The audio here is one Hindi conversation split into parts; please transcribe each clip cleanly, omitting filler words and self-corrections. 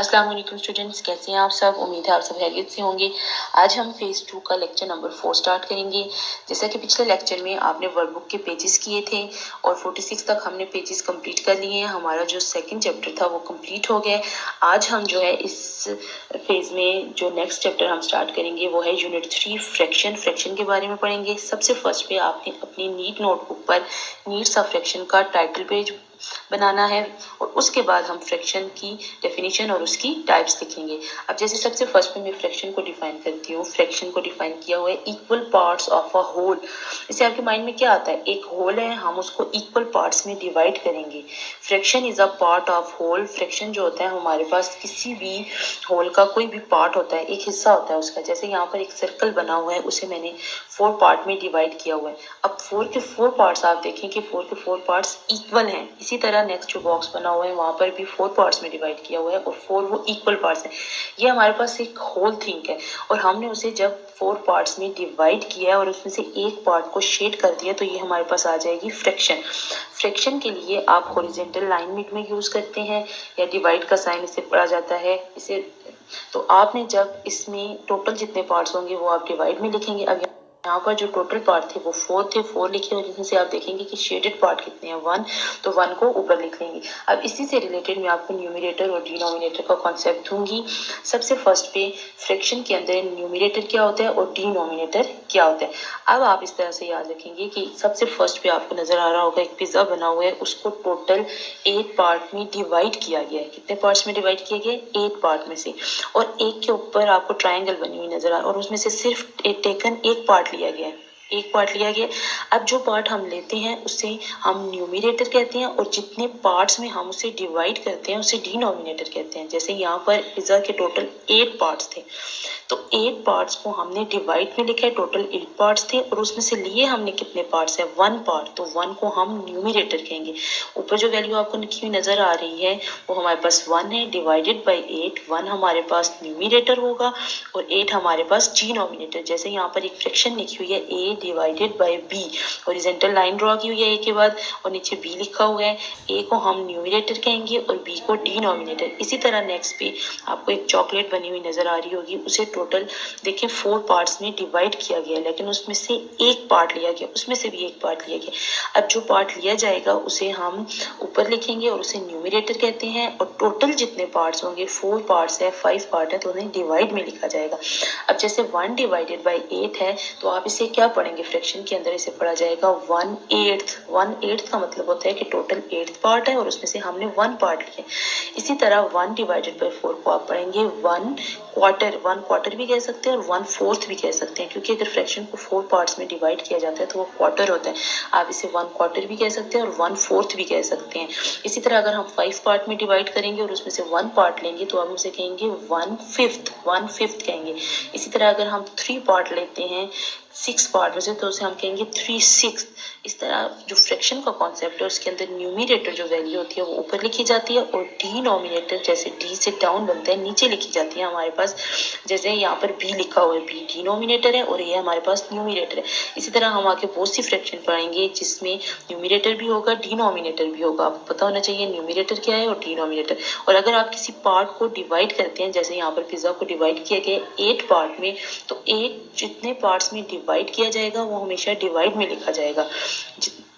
अस्सलाम वालेकुम स्टूडेंट्स, कैसे हैं आप सब। उम्मीद है आप सब खैरियत से होंगे। आज हम फेज़ 2 का लेक्चर नंबर 4 स्टार्ट करेंगे। जैसा कि पिछले लेक्चर में आपने वर्कबुक के पेजेस किए थे और 46 तक हमने पेजेस कंप्लीट कर लिए हैं। हमारा जो सेकंड चैप्टर था वो कंप्लीट हो गया। आज हम जो है इस फेज़ में जो नेक्स्ट चैप्टर हम स्टार्ट करेंगे वो है यूनिट 3 फ्रैक्शन के बारे में पढ़ेंगे। सबसे फर्स्ट पे आपने अपनी नीट नोटबुक पर नीड्स ऑफ फ्रैक्शन का टाइटल पेज बनाना है और उसके बाद हम फ्रैक्शन की डेफिनेशन और उसकी टाइप्स लिखेंगे। अब जैसे सबसे फर्स्ट में मैं फ्रैक्शन को डिफाइन करती हूँ। फ्रैक्शन को डिफाइन किया हुआ है equal parts of a whole. इससे आपके माइंड में क्या आता है, एक होल है, हम उसको इक्वल पार्ट्स में डिवाइड करेंगे। Fraction is a part of whole. Fraction जो होता है हमारे पास किसी भी होल का कोई भी पार्ट होता है, एक हिस्सा होता है उसका। जैसे यहाँ पर एक सर्कल बना हुआ है, उसे मैंने 4 पार्ट में डिवाइड किया हुआ है। अब 4 के 4 पार्ट्स आप देखें कि 4 के 4 पार्ट्स इक्वल हैं। इसी तरह नेक्स्ट जो बॉक्स बना हुआ है वहां पर भी 4 पार्ट्स में डिवाइड किया हुआ है और 4 वो इक्वल पार्ट्स हैं। ये हमारे पास एक होल थिंग है और हमने उसे जब 4 पार्ट्स में डिवाइड किया और उसमें से एक पार्ट को शेड कर दिया तो ये हमारे पास आ जाएगी फ्रैक्शन। फ्रैक्शन के लिए आप हॉरिजॉन्टल लाइन में यूज करते हैं या डिवाइड का साइन इसे पढ़ा जाता है। इसे तो आपने जब इसमें टोटल जितने पार्ट्स होंगे वो आप डिवाइड में लिखेंगे। अब यहाँ पर जो टोटल पार्ट थे वो 4 थे, 4 लिखे और जिसमें से आप देखेंगे कि शेडेड पार्ट कितने हैं 1, तो 1 को ऊपर लिख लेंगे। अब इसी से रिलेटेड मैं आपको न्यूमरेटर और डिनोमिनेटर का कॉन्सेप्ट दूंगी। सबसे फर्स्ट पे फ्रैक्शन के अंदर न्यूमरेटर क्या होता है और डिनोमिनेटर क्या होता है। अब आप इस तरह से याद रखेंगे कि सबसे फर्स्ट पे आपको नजर आ रहा होगा एक पिज्जा बना हुआ है, उसको टोटल 8 पार्ट में डिवाइड किया गया है। कितने पार्ट्स में डिवाइड किया गया है, 8 पार्ट में से। और एक के ऊपर आपको ट्राइंगल बनी हुई नजर आ रहा है और उसमें से सिर्फ टेकन एक पार्ट लिया गया है, एक पार्ट लिया गया। अब जो पार्ट हम लेते हैं उसे हम न्यूमरेटर कहते हैं और जितने पार्ट्स में हम उसे डिवाइड करते हैं उसे डिनोमिनेटर कहते हैं। जैसे यहाँ पर पिज्जा के टोटल 8 पार्ट्स थे, तो 8 पार्ट्स को हमने डिवाइड में लिखा है, टोटल 8 पार्ट्स थे और उसमें से लिए हमने कितने पार्ट्स है, 1 पार्ट, तो 1 को हम न्यूमरेटर कहेंगे। ऊपर जो वैल्यू आपको लिखी हुई नजर आ रही है वो हमारे पास 1 है, डिवाइडेड बाई 8। 1 हमारे पास न्यूमरेटर होगा और 8 हमारे पास डिनोमिनेटर। जैसे यहाँ पर एक फ्रैक्शन लिखी हुई है a divided by b, horizontal line draw की हुई है a के बाद और नीचे b लिखा हुआ है। a को हम न्यूमरेटर कहेंगे और b को डिनोमिनेटर। इसी तरह नेक्स्ट पे आपको एक चॉकलेट बनी हुई नजर आ रही होगी, उसे टोटल देखिए 4 पार्ट्स में डिवाइड किया गया लेकिन उसमें से एक पार्ट लिया गया, उसमें से भी एक पार्ट लिया गया। अब जो पार्ट लिया जाएगा उसे हम ऊपर लिखेंगे और उसे न्यूमरेटर कहते हैं और टोटल जितने पार्ट्स होंगे 4 पार्ट्स है, 5 पार्ट है, तो उन्हें डिवाइड में लिखा जाएगा। अब जैसे 1 डिवाइडेड बाई 8 है तो आप इसे क्या पढ़ेंगे, फ्रैक्शन के अंदर इसे पढ़ा जाएगा 1/8। 1/8 का मतलब होता है कि टोटल 8 पार्ट है और उसमें से हमने 1 पार्ट लिया। इसी तरह 1 डिवाइडेड बाई 4 को आप पढ़ेंगे 1 क्वार्टर। 1 क्वार्टर भी कह सकते हैं और 1/4 भी कह सकते हैं, क्योंकि अगर फ्रैक्शन को 4 पार्ट्स में डिवाइड किया जाता है तो वो क्वार्टर होता है। आप इसे 1 क्वार्टर भी कह सकते हैं और 1/4 भी कह सकते हैं। इसी तरह अगर हम 5 पार्ट में डिवाइड करेंगे और उसमें से 1 पार्ट लेंगे तो हम उसे कहेंगे 1/5 कहेंगे। इसी तरह अगर हम 3 पार्ट लेते हैं 6 पार्ट में से तो उसे हम कहेंगे 3/6। इस तरह जो फ्रैक्शन का कॉन्सेप्ट है उसके अंदर न्यूमरेटर जो वैल्यू होती है वो ऊपर लिखी जाती है और डिनोमिनेटर जैसे डी से डाउन बनता है नीचे लिखी जाती है हमारे पास। जैसे यहाँ पर बी लिखा हुआ है, बी डिनोमिनेटर है और ये हमारे पास न्यूमरेटर है। इसी तरह हम आगे बहुत सी फ्रैक्शन पढ़ेंगे जिसमें न्यूमरेटर भी होगा, डिनोमिनेटर भी होगा। आपको पता होना चाहिए न्यूमरेटर क्या है और डिनोमिनेटर। और अगर आप किसी पार्ट को डिवाइड करते हैं, जैसे यहाँ पर पिज्जा को डिवाइड किया गया 8 पार्ट में, तो 8 जितने पार्ट्स में डिवाइड किया जाएगा वो हमेशा डिवाइड में लिखा जाएगा।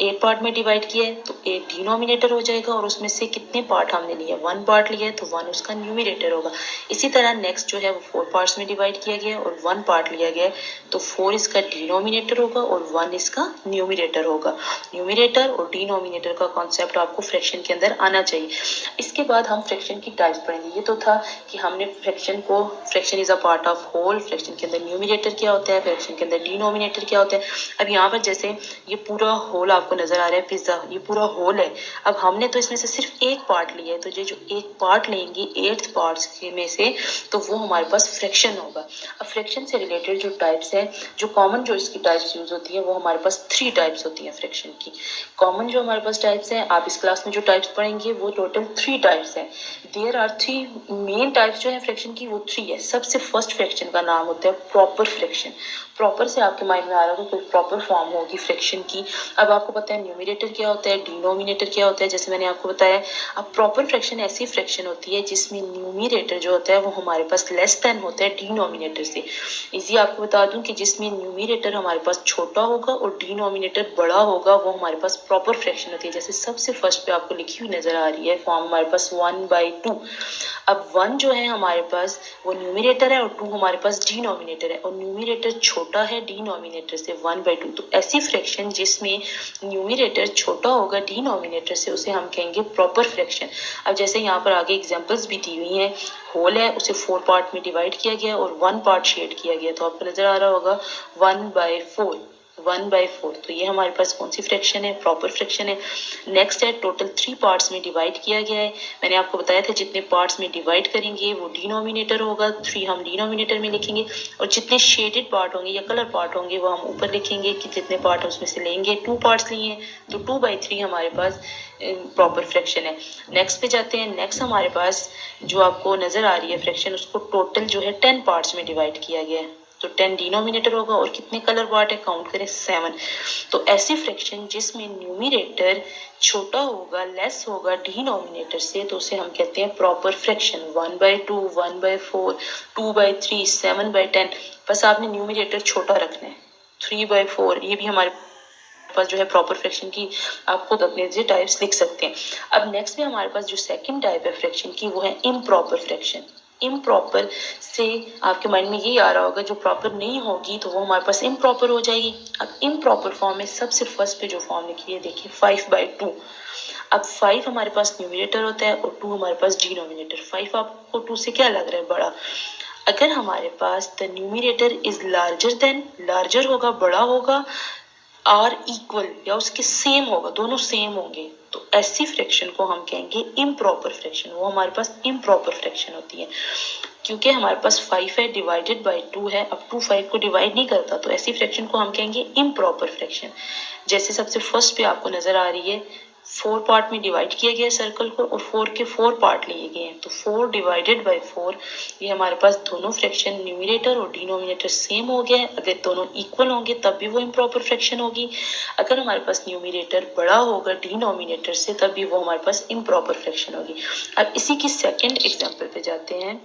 8 पार्ट में डिवाइड किया है तो 8 डिनोमिनेटर हो जाएगा और उसमें से कितने पार्ट हमने लिया, 1 पार्ट लिया है तो 1 उसका न्यूमरेटर होगा। इसी तरह नेक्स्ट जो है वो 4 पार्ट्स में डिवाइड किया गया और 1 पार्ट लिया गया है तो 4 इसका डिनोमिनेटर होगा और 1 इसका न्यूमरेटर होगा। न्यूमरेटर और डिनोमिनेटर का कॉन्सेप्ट आपको फ्रैक्शन के अंदर आना चाहिए। इसके बाद हम फ्रैक्शन की टाइप्स पढ़ेंगे। ये तो था कि हमने fraction is a part of whole, fraction के अंदर न्यूमरेटर क्या होता है, फ्रैक्शन के अंदर डिनोमिनेटर क्या होता है। अब यहाँ पर जैसे ये पूरा होल आपको नजर आ रहा है पिज्जा, ये पूरा होल है। अब हमने तो इसमें से सिर्फ एक पार्ट लिया है, तो ये जो एक पार्ट लेंगे 8 पार्ट्स में से तो वो हमारे पास फ्रैक्शन होगा। अब फ्रैक्शन से रिलेटेड जो टाइप्स है, जो कॉमन जो इसकी टाइप्स यूज होती है वो हमारे पास 3 टाइप्स होती है फ्रैक्शन की। कॉमन जो हमारे पास टाइप्स है, आप इस क्लास में जो टाइप्स पढ़ेंगे वो टोटल 3 टाइप्स है। देयर आर 3 मेन टाइप्स जो है फ्रैक्शन की, वो 3 है। सबसे फर्स्ट फ्रैक्शन का नाम होता है प्रॉपर फ्रैक्शन। प्रॉपर से आपके माइंड में आ रहा होगा कोई प्रॉपर फॉर्म होगी फ्रैक्शन की। अब आपको पता है न्यूमरेटर क्या होता है, डिनोमिनेटर क्या होता है, जैसे मैंने आपको बताया। अब प्रॉपर फ्रैक्शन ऐसी फ्रैक्शन होती है जिसमें न्यूमरेटर जो होता है वो हमारे पास लेस देन होता है डिनोमिनेटर से। इसी आपको बता दूं कि जिसमें न्यूमरेटर हमारे पास छोटा होगा और डिनोमिनेटर बड़ा होगा वो हमारे पास प्रॉपर फ्रैक्शन होती है। जैसे सबसे फर्स्ट पे आपको लिखी हुई नजर आ रही है फॉर्म हमारे पास 1/2। अब 1 जो है हमारे पास वो न्यूमरेटर है और 2 हमारे पास डिनोमिनेटर है, और न्यूमरेटर छोटा है डिनोमिनेटर से 1/2। तो ऐसी फ्रैक्शन जिसमें न्यूमरेटर छोटा होगा डिनोमिनेटर से उसे हम कहेंगे प्रॉपर फ्रैक्शन। अब जैसे यहाँ पर आगे एग्जांपल्स भी दी हुई हैं, होल है उसे 4 पार्ट में डिवाइड किया गया और 1 पार्ट शेड किया गया, तो आपको नजर आ रहा होगा 1/4। 1/4 तो ये हमारे पास कौन सी फ्रैक्शन है, प्रॉपर फ्रैक्शन है। नेक्स्ट है टोटल 3 पार्ट्स में डिवाइड किया गया है। मैंने आपको बताया था जितने पार्ट्स में डिवाइड करेंगे वो डिनोमिनेटर होगा, 3 हम डिनोमिनेटर में लिखेंगे, और जितने शेडेड पार्ट होंगे या कलर पार्ट होंगे वो हम ऊपर लिखेंगे कि जितने पार्ट उसमें से लेंगे। 2 पार्ट्स लिए तो 2/3 हमारे पास प्रॉपर फ्रैक्शन है। नेक्स्ट पे जाते हैं। नेक्स्ट हमारे पास जो आपको नजर आ रही है फ्रैक्शन, उसको टोटल जो है 10 पार्ट्स में डिवाइड किया गया है, तो 10 डिनोमिनेटर होगा और कितने कलर पार्ट है काउंट करें 7। तो ऐसी फ्रैक्शन जिसमें न्यूमरेटर छोटा होगा लेस होगा डिनोमिनेटर से तो उसे हम कहते हैं प्रॉपर फ्रैक्शन। 1/2, 1/4, 2/3, 7/10। बस आपने न्यूमरेटर छोटा रखना है। 3/4 ये भी हमारे पास जो है प्रॉपर फ्रैक्शन की आप खुद अपने से टाइप्स लिख सकते हैं। अब नेक्स्ट में हमारे पास जो सेकंड टाइप है फ्रैक्शन की वो है इम्प्रॉपर फ्रैक्शन। इम्प्रॉपर से आपके माइंड में ये आ रहा होगा जो प्रॉपर नहीं होगी तो वो हमारे पास इम्प्रॉपर हो जाएगी। अब इम्प्रॉपर फॉर्म में सबसे फर्स्ट पे जो फॉर्म लिखी है देखिए 5/2। अब 5 हमारे पास न्यूमरेटर होता है और 2 हमारे पास डिनोमिनेटर। 5 आपको 2 से क्या लग रहा है, बड़ा। अगर हमारे पास the numerator is larger than, larger होगा बड़ा होगा, आर इक्वल या उसके सेम होगा, दोनों सेम होंगे, तो ऐसी फ्रैक्शन को हम कहेंगे इम्प्रॉपर फ्रैक्शन। वो हमारे पास इम्प्रॉपर फ्रैक्शन होती है। क्योंकि हमारे पास 5 है डिवाइडेड बाय 2 है, अब 2 5 को डिवाइड नहीं करता तो ऐसी फ्रैक्शन को हम कहेंगे इम्प्रॉपर फ्रैक्शन। जैसे सबसे फर्स्ट पे आपको नजर आ रही है 4 पार्ट में डिवाइड किया गया है सर्कल को और 4 के 4 पार्ट लिए गए हैं, तो 4 डिवाइडेड बाय 4 ये हमारे पास दोनों फ्रैक्शन न्यूमरेटर और डिनोमिनेटर सेम हो गया है। अगर दोनों इक्वल होंगे तब भी वो इम्प्रॉपर फ्रैक्शन होगी। अगर हमारे पास न्यूमरेटर बड़ा होगा डिनोमिनेटर से तब भी वो हमारे पास इम्प्रॉपर फ्रैक्शन होगी। अब इसी की सेकंड एग्जांपल पे जाते हैं।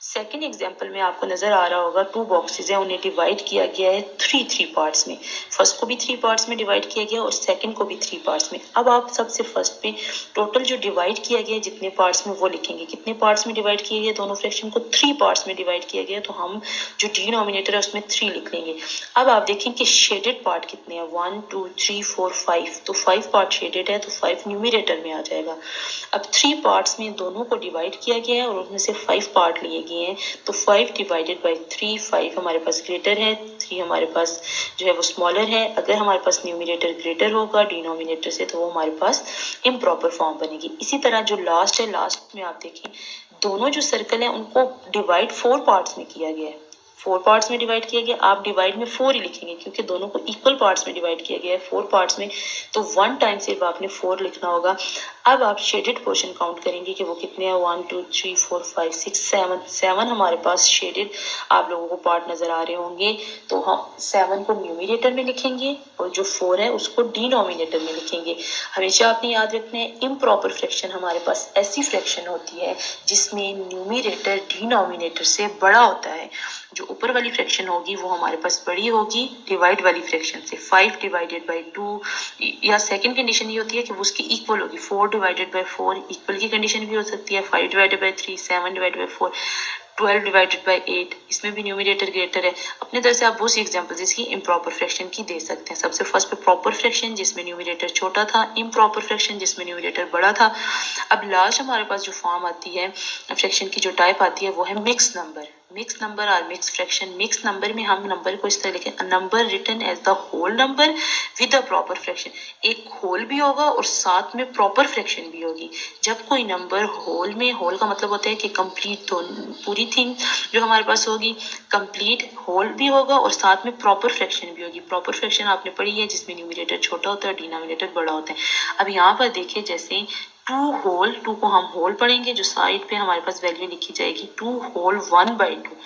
सेकेंड एग्जाम्पल में आपको नजर आ रहा होगा 2 बॉक्सेस हैं, उन्हें डिवाइड किया गया है 3 पार्ट्स में। फर्स्ट को भी 3 पार्ट्स में डिवाइड किया गया और सेकंड को भी 3 पार्ट्स में। अब आप सबसे फर्स्ट पे टोटल जो डिवाइड किया गया है जितने पार्ट्स में वो लिखेंगे। कितने पार्ट्स में डिवाइड किया गया, दोनों फ्रैक्शन को 3 पार्ट्स में डिवाइड किया गया, तो हम जो डिनोमिनेटर है उसमें 3 लिख लेंगे। अब आप देखें कि शेडेड पार्ट कितने हैं, 1 2 3 4 5, तो 5 पार्ट शेडेड है तो 5 न्यूमरेटर में आ जाएगा। अब 3 पार्ट्स में दोनों को डिवाइड किया गया है और उनमें से 5 पार्ट लिए गए हैं, तो 5 डिवाइडेड बाय 3, 5 हमारे पास ग्रेटर है, 3 हमारे पास जो है वो स्मॉलर है। अगर हमारे पास न्यूमरेटर ग्रेटर होगा डिनोमिनेटर से तो वो हमारे पास इम्प्रॉपर फॉर्म बनेगी। इसी तरह जो लास्ट है, लास्ट में आप देखें दोनों जो सर्कल है उनको डिवाइड 4 पार्ट्स में किया गया है। 4 पार्ट्स में डिवाइड किया गया, आप डिवाइड में 4 ही लिखेंगे क्योंकि दोनों को इक्वल पार्ट्स में डिवाइड किया गया है 4 पार्ट्स में, तो 1 टाइम सिर्फ आपने 4 लिखना होगा। अब आप शेडेड पोर्शन काउंट करेंगे कि वो कितने हैं, 1 2 3 4 5 6 7 हमारे पास शेडेड आप लोगों को पार्ट नजर आ रहे होंगे, तो हम 7 को न्यूमरेटर में लिखेंगे और जो 4 है उसको डिनोमिनेटर में लिखेंगे। हमेशा आपने याद रखना है इम्प्रॉपर फ्रैक्शन हमारे पास ऐसी फ्रैक्शन होती है जिसमें न्यूमरेटर डिनोमिनेटर से बड़ा होता है। जो ऊपर वाली फ्रैक्शन होगी वो हमारे पास बड़ी होगी डिवाइड वाली फ्रैक्शन से। 5 डिवाइडेड बाय 2 या सेकंड कंडीशन ये होती है कि वो उसकी इक्वल होगी। 4 डिवाइडेड बाय 4 इक्वल की कंडीशन भी हो सकती है। 5 divided by 3, 7 divided by 4, 12 divided by 8, इसमें भी न्यूमरेटर ग्रेटर है। अपने तरह से आप वो सी एग्जांपल्स इसकी इम्प्रॉपर फ्रैक्शन की दे सकते हैं। सबसे फर्स्ट पे प्रॉपर फ्रैक्शन जिसमें न्यूमरेटर छोटा था, इम्प्रॉपर फ्रैक्शन जिसमें न्यूमरेटर बड़ा था। अब लास्ट हमारे पास जो फॉर्म आती है फ्रैक्शन की, जो टाइप आती है वो है मिक्स नंबर। मिक्स नंबर और मिक्स फ्रैक्शन। मिक्स नंबर में हम नंबर को इस तरह लिखें, number written as the whole number with a proper fraction. एक होल भी होगा और साथ में प्रॉपर फ्रैक्शन भी होगी। जब कोई नंबर होल में, होल का मतलब होता है कि कंप्लीट, तो पूरी थिंग जो हमारे पास होगी कंप्लीट होल भी होगा और साथ में प्रॉपर फ्रैक्शन भी होगी। प्रॉपर फ्रैक्शन आपने पढ़ी है जिसमें न्यूमरेटर छोटा होता है और डिनोमिनेटर बड़ा होता है। अब यहाँ पर देखिए जैसे टू होल, टू को हम होल पढ़ेंगे, जो साइड पे हमारे पास वैल्यू लिखी जाएगी टू होल 1/2,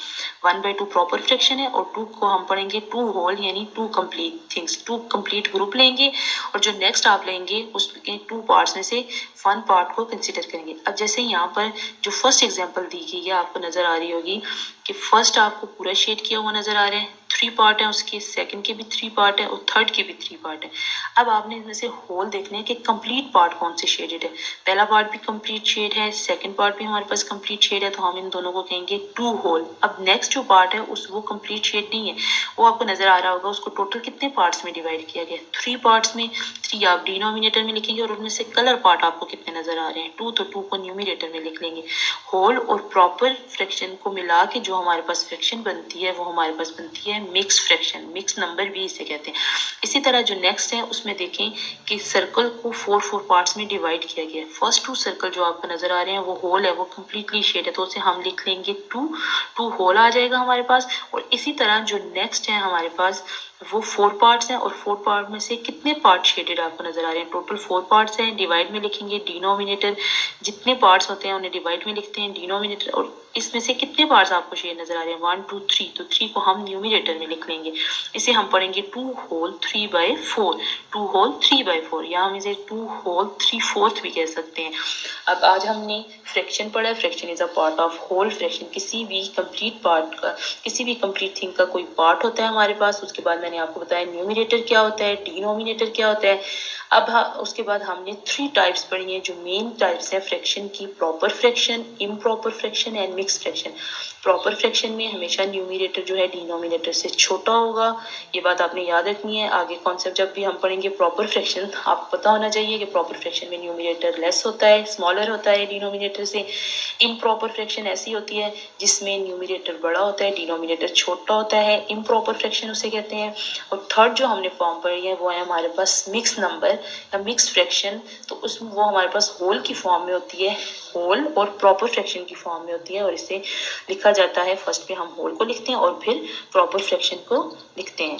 1/2 प्रॉपर फ्रैक्शन है, और टू को हम पढ़ेंगे टू होल यानी two complete things, two complete group लेंगे, और जो नेक्स्ट आप लेंगे उसके टू पार्ट्स में से वन पार्ट को कंसिडर करेंगे। अब जैसे यहाँ पर जो फर्स्ट एग्जांपल दी गई है आपको नजर आ रही होगी कि फर्स्ट आपको पूरा शेड किया हुआ नजर आ रहा है, 3 पार्ट है उसके, सेकंड के भी 3 पार्ट है और थर्ड के भी 3 पार्ट है। अब आपने इनमें से होल देखने हैं कि कंप्लीट पार्ट कौन से शेडेड है। पहला पार्ट भी कंप्लीट शेड है, सेकंड पार्ट भी हमारे पास कंप्लीट शेड है, तो हम इन दोनों को कहेंगे टू होल। अब नेक्स्ट जो पार्ट है उस वो कंप्लीट शेड नहीं है, वो आपको नजर आ रहा होगा, उसको टोटल कितने पार्ट्स में डिवाइड किया गया, 3 पार्ट्स में। 3 आप डिनोमिनेटर में लिखेंगे और उनमें से कलर पार्ट आपको कितने नजर आ रहे हैं 2, तो 2 को न्यूमिनेटर में लिख लेंगे। होल और प्रॉपर फ्रैक्शन को मिला के जो हमारे पास फ्रैक्शन बनती है वो हमारे पास बनती है मिक्स फ्रैक्शन, मिक्स नंबर भी इसे कहते हैं। इसी तरह जो नेक्स्ट है उसमें देखें कि सर्कल को 4 पार्ट्स में डिवाइड किया गया है। फर्स्ट 2 सर्कल जो आपको नजर आ रहे हैं वो होल है, वो कंप्लीटली शेड है, तो उसे हम लिख लेंगे 2 होल आ जाएगा हमारे पास। और इसी तरह जो नेक्स्ट है हमारे पास वो 4 पार्ट्स हैं, और 4 पार्ट में से कितने पार्ट शेडेड आपको नजर आ रहे हैं, टोटल 4 पार्ट्स हैं। डिवाइड में लिखेंगे डिनोमिनेटर, जितने पार्ट्स होते हैं उन्हें डिवाइड में लिखते हैं डिनोमिनेटर, और इसमें से कितने पार्ट्स आपको शेड नजर आ रहे हैं 1 2 3, तो 3 को हम न्यूमिनेटर में लिख लेंगे। इसे हम पढ़ेंगे 2 होल 3/4, 2 होल 3/4, या हम इसे 2 होल 3/4 भी कह सकते हैं। अब आज हमने फ्रैक्शन पढ़ा है। Fraction is a part of whole. Fraction किसी भी कंप्लीट पार्ट का, किसी भी कंप्लीट थिंग का कोई पार्ट होता है हमारे पास। उसके बाद मैंने आपको बताया न्यूमिनेटर क्या होता है, डिनोमिनेटर क्या होता है। अब उसके बाद हमने 3 टाइप्स पढ़ी हैं जो मेन टाइप्स हैं फ्रैक्शन की, proper fraction, improper fraction and mix fraction. Proper fraction में हमेशा न्यूमिनेटर जो है डिनोमिनेटर से छोटा होगा, ये बात आपने याद रखनी है। आगे कॉन्सेप्ट जब भी हम पढ़ेंगे प्रॉपर फ्रैक्शन, आपको पता होना चाहिए कि प्रॉपर फ्रैक्शन में न्यूमिनेटर लेस होता है, स्मॉलर होता है डिनोमिनेटर से। इम्प्रॉपर फ्रैक्शन ऐसी होती है जिसमें न्यूमिनेटर बड़ा होता है, डिनोमिनेटर छोटा होता है, इम्प्रॉपर फ्रैक्शन उसे कहते हैं। और थर्ड जो हमने फॉर्म पढ़ी है वो है हमारे पास मिक्स नंबर या मिक्स फ्रैक्शन, तो उसमें वो हमारे पास होल की फॉर्म में होती है, होल और प्रॉपर फ्रैक्शन की फॉर्म में होती है, और इसे लिखा जाता है, फर्स्ट पे हम होल को लिखते हैं और फिर प्रॉपर फ्रैक्शन को लिखते हैं।